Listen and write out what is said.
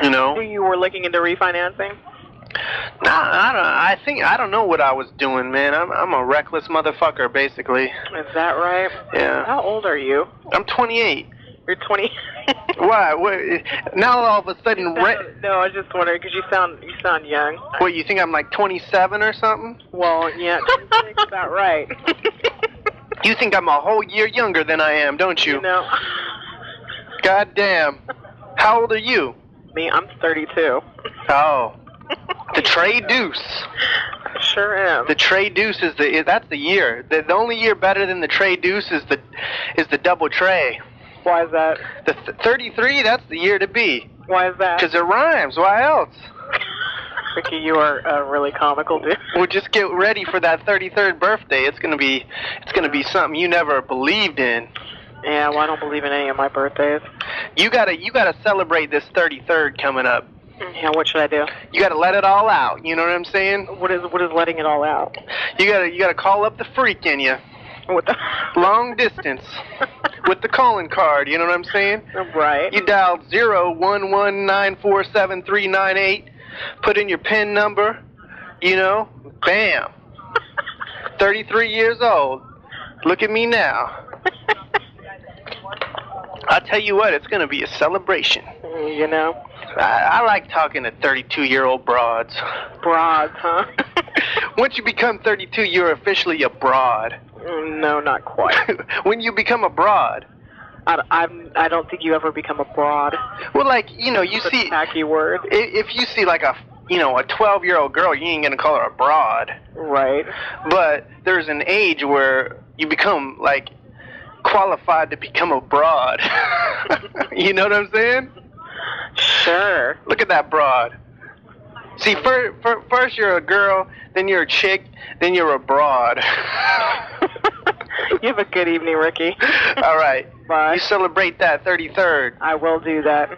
You know? You were looking into refinancing? Nah, I don't know what I was doing, man. I'm a reckless motherfucker, basically. Is that right? Yeah. How old are you? I'm 28. You're 20. Why? What? Now all of a sudden, No, I was just wondering because you sound young. What, you think I'm like 27 or something? Well, yeah, 26 is about right. You think I'm a whole year younger than I am, don't you? You know. God damn. How old are you? Me, I'm 32. Oh. The Trey Deuce. I sure am. The Trey Deuce that's the year. The only year better than the Trey Deuce is the double Trey. Why is that? The 33, that's the year to be. Why is that? Because it rhymes. Why else? Ricky, you are really comical, dude. Well, just get ready for that 33rd birthday. It's gonna be something you never believed in. Yeah, well, I don't believe in any of my birthdays. You gotta celebrate this 33rd coming up. Yeah, what should I do? You gotta let it all out. You know what I'm saying? What is letting it all out? You gotta call up the freak in you. What the? Long distance with the calling card. You know what I'm saying? Right. You dial 011947398. Put in your PIN number. You know, bam. 33 years old. Look at me now. I'll tell you what, it's gonna be a celebration. You know. I like talking to 32-year-old broads. Broads, huh? Once you become 32, you're officially a broad. No, not quite. When you become a broad. I don't think you ever become a broad. Well, like, you know, you That's see... a tacky word. If you see, like, a 12-year-old girl, you ain't gonna call her a broad. Right. But there's an age where you become, like, qualified to become a broad. You know what I'm saying? Sure. Look at that broad. See, first you're a girl, then you're a chick, then you're a broad. You have a good evening, Ricky. All right. Bye. You celebrate that 33rd. I will do that.